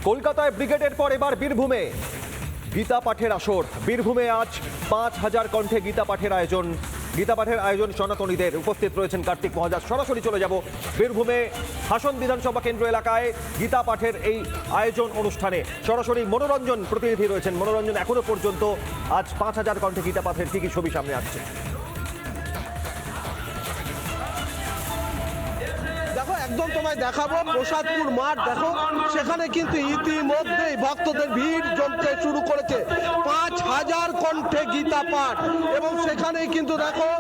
কলকাতায় ব্রিগেডের পর এবার বীরভূমে গীতা পাঠের আসর। বীরভূমে আজ 5000 কণ্ঠে গীতা পাঠের আয়োজন সনাতনীদের। উপস্থিত রয়েছেন কার্তিক মহারাজ। সরাসরি চলে যাব বীরভূমে হাসন বিধানসভা কেন্দ্র এলাকায় গীতা পাঠের এই আয়োজন অনুষ্ঠানে। সরাসরি মনোরঞ্জন প্রতিনিধি রয়েছেন। মনোরঞ্জন, এখনো পর্যন্ত আজ 5000 কণ্ঠে গীতা পাঠের কি কি ছবি সামনে আসছে? দেখো, একদম তোমায় দেখাবো প্রসাদপুর মাঠ। দেখো, সেখানে কিন্তু ইতিমধ্যেই ভক্তদের ভিড় জমতে শুরু করেছে। 5000 কণ্ঠে গীতা পাঠ, এবং সেখানেই কিন্তু দেখো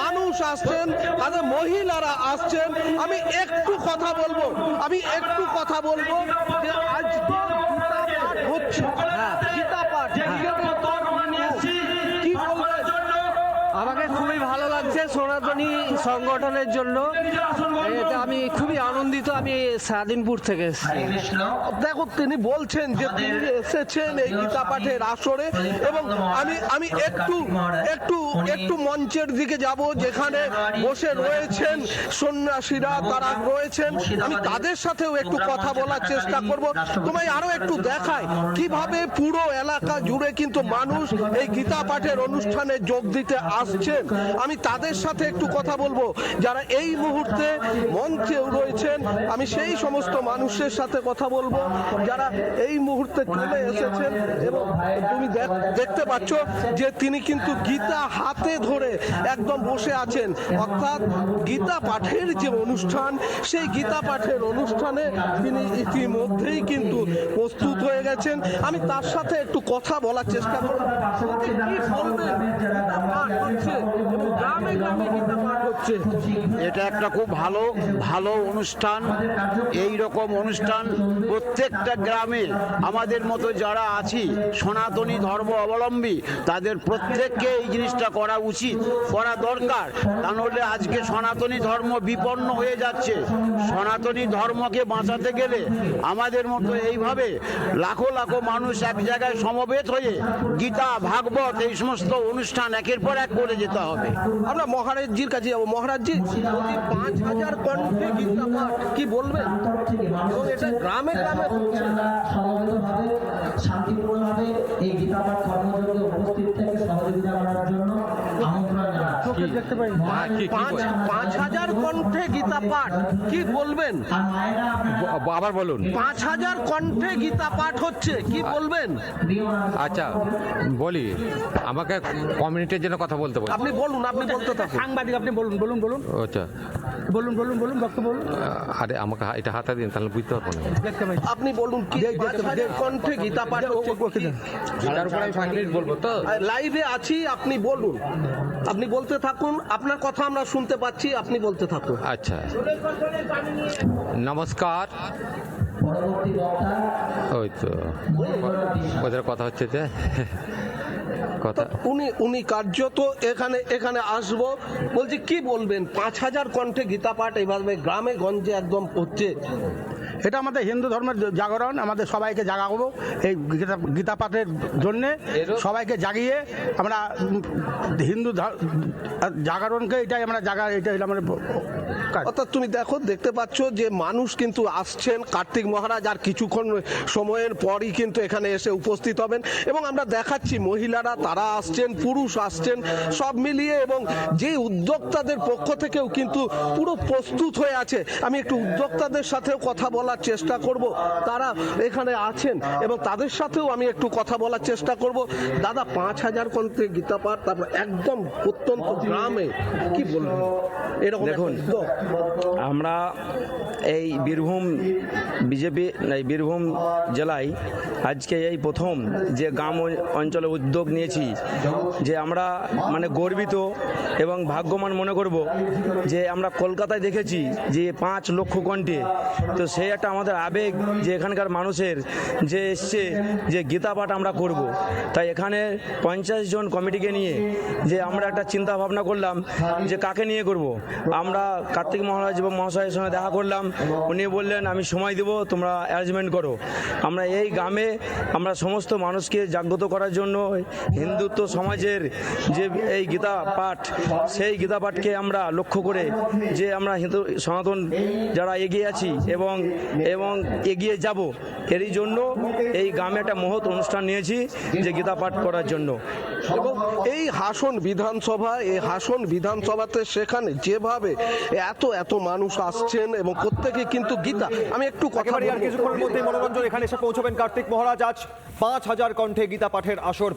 মানুষ আসছেন, তাদের মহিলারা আসছেন। আমি একটু কথা বলবো যে আজ গীতা পাঠ হচ্ছে। গীতা পাঠ কি বলবেন? আমাকে খুবই ভালো লাগছে সনাতনী সংগঠনের জন্য। এটা আমি খুবই আনন্দিত। আমি স্বাধীনপুর থেকে এসেছি। দেখো, তিনি বলছেন যে তিনি এসেছেন এই গীতা পাঠের আসরে, এবং আমি একটু মঞ্চের দিকে যাব, যেখানে বসে রয়েছেন সন্ন্যাসীরা, তারা রয়েছেন। আমি তাদের সাথেও একটু কথা বলার চেষ্টা করব। তোমায় আরো একটু দেখায় কিভাবে পুরো এলাকা জুড়ে কিন্তু মানুষ এই গীতা পাঠের অনুষ্ঠানে যোগ দিতে আসছেন। আমি তাদের সাথে একটু কথা বলবো যারা এই মুহূর্তে মঞ্চে রয়েছেন। আমি সেই সমস্ত মানুষের সাথে কথা বলবো যারা এই মুহূর্তে চলে এসেছেন, এবং তুমি দেখতে পাচ্ছ যে তিনি কিন্তু গীতা হাতে ধরে একদম বসে আছেন। অর্থাৎ গীতা পাঠের যে অনুষ্ঠান, সেই গীতা পাঠের অনুষ্ঠানে তিনি ইতিমধ্যেই কিন্তু প্রস্তুত হয়ে গেছেন। আমি তার সাথে একটু কথা বলার চেষ্টা করব। কি বলবেন? গীতা পাঠ হচ্ছে এবং গ্রামে গ্রামে গীতা পাঠ হচ্ছে। এটা একটা খুব ভালো অনুষ্ঠান। এই রকম অনুষ্ঠান প্রত্যেকটা গ্রামে আমাদের মতো যারা আছি সনাতনী ধর্ম অবলম্বী, তাদের প্রত্যেককে এই জিনিসটা করা উচিত, করা দরকার। তা নাহলে আজকে সনাতনী ধর্ম বিপন্ন হয়ে যাচ্ছে। সনাতনী ধর্মকে বাঁচাতে গেলে আমাদের মতো এইভাবে লাখো লাখো মানুষ এক জায়গায় সমবেত হয়ে গীতা, ভাগবত এই সমস্ত অনুষ্ঠান একের পর এক করে যেতে হবে। আমরা মহারাজজির কাছে যাবো। মহারাজজি, 5000 কণ্ঠে গীতা পাঠ, কি বলবেন? এবং এটা গ্রামে গ্রামে হচ্ছে। শান্তিপূর্ণভাবে এই গীতা পাঠ কর্মযজ্ঞে উপস্থিত থেকে সহযোগিতা করার জন্য আমন্ত্রণ জানাচ্ছি। 5000 কণ্ঠে গীতা পাঠ, কি বলবেন? আবার বলুন। 5000 কণ্ঠে গীতা পাঠ হচ্ছে, কি বলবেন? আচ্ছা বলি, আমাকে কমিউনিটির জন্য কথা বলতে বলুন। আপনি বলুন, আপনি বলতে থাকুন। সাংবাদিক, আপনি বলুন। আচ্ছা বলুন বক্তব্য বলুন। আরে আমাকে এটা হাতে দিন, তাহলে বুঝতে পারবো না। আপনি বলুন, কি 5000 কণ্ঠে গীতা পাঠ হচ্ছে? তার উপরে আমি 5 মিনিট বলবো তো। লাইভে আছি, আপনি বলুন। আপনি বলতে থাকুন, আপনার কথা আমরা শুনতে পাচ্ছি, আপনি বলতে থাকুন। আচ্ছা, নমস্কার। পরবর্তী বক্তা ওই তো ওদের কথা হচ্ছে যে কথা। উনি কার্যত এখানে আসবো বলছি, কি বলবেন? 5000 কণ্ঠে গীতা পাঠ এইভাবে গ্রামে গঞ্জে একদম হচ্ছে। এটা আমাদের হিন্দু ধর্মের জাগরণ। আমাদের সবাইকে জাগাবো এই গীতা পাঠের জন্যে। সবাইকে জাগিয়ে আমরা হিন্দু জাগরণকে এটাই আমাদের কাজ। অর্থাৎ তুমি দেখতে পাচ্ছ যে মানুষ কিন্তু আসছেন। কার্তিক মহারাজ আর কিছুক্ষণ সময়ের পরই কিন্তু এখানে এসে উপস্থিত হবেন, এবং আমরা দেখাচ্ছি মহিলারা তারা আসছেন, পুরুষ আসছেন, সব মিলিয়ে। এবং যে উদ্যোক্তাদের পক্ষ থেকেও কিন্তু পুরো প্রস্তুত হয়ে আছে। আমি একটু উদ্যোক্তাদের সাথেও কথা বলার চেষ্টা করব, তারা এখানে আছেন, এবং তাদের সাথেও আমি একটু কথা বলার চেষ্টা করব। দাদা, 5000 কণ্ঠে গীতা পাঠ, তারপর একদম প্রত্যন্ত গ্রামে, কি বলবেন? এরকম দেখুন, আমরা এই বীরভূম জেলায় আজকে এই প্রথম যে গ্রাম অঞ্চলে উদ্যোগ নিয়েছি, যে আমরা মানে গর্বিত এবং ভাগ্যবান মনে করব যে আমরা কলকাতায় দেখেছি যে 5 লক্ষ কণ্ঠে। তো সেই একটা আমাদের আবেগ যে এখানকার মানুষের যে এসছে যে গীতা পাঠ আমরা করব। তাই এখানে 50 জন কমিটিকে নিয়ে যে আমরা একটা চিন্তা ভাবনা করলাম যে কাকে নিয়ে করব। আমরা কার্তিক মহারাজ এবং মহাশয়ের সঙ্গে দেখা করলাম উনি বললেন আমি সময় দেবো, তোমরা অ্যারেঞ্জমেন্ট করো। আমরা এই গ্রামে আমরা সমস্ত মানুষকে জাগ্রত করার জন্য হিন্দুত্ব সমাজের যে এই গীতা পাঠ, সেই গীতা পাঠকে আমরা লক্ষ্য করে যে আমরা হিন্দু সনাতন যারা এগিয়ে আছি এবং এগিয়ে যাব, এরই জন্য এই গ্রামে একটা মহৎ অনুষ্ঠান নিয়েছি যে গীতা পাঠ করার জন্য। এবং এই হাসন বিধানসভাতে সেখানে যেভাবে এত মানুষ আসছেন এবং প্রত্যেকে কিন্তু গীতা, আমি একটু কথা একেবারে আর বলবো। কিছুক্ষণের মধ্যে মনোরঞ্জন এখানে এসে পৌঁছবেন কার্তিক মহারাজ। আজ 5000 কণ্ঠে গীতা পাঠের আসর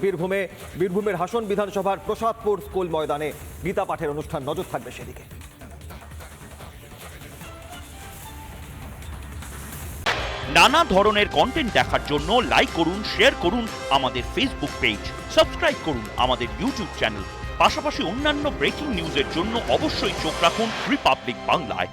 বীরভূমের হাসন বিধানসভার প্রসাদপুর স্কুল ময়দানে গীতা পাঠের অনুষ্ঠান, নজর থাকবে সেদিকে। নানা ধরনের কন্টেন্ট দেখার জন্য লাইক করুন, শেয়ার করুন আমাদের ফেসবুক পেজ, সাবস্ক্রাইব করুন আমাদের ইউটিউব চ্যানেল। পাশাপাশি অন্যান্য ব্রেকিং নিউজের জন্য অবশ্যই চোখ রাখুন রিপাবলিক বাংলায়।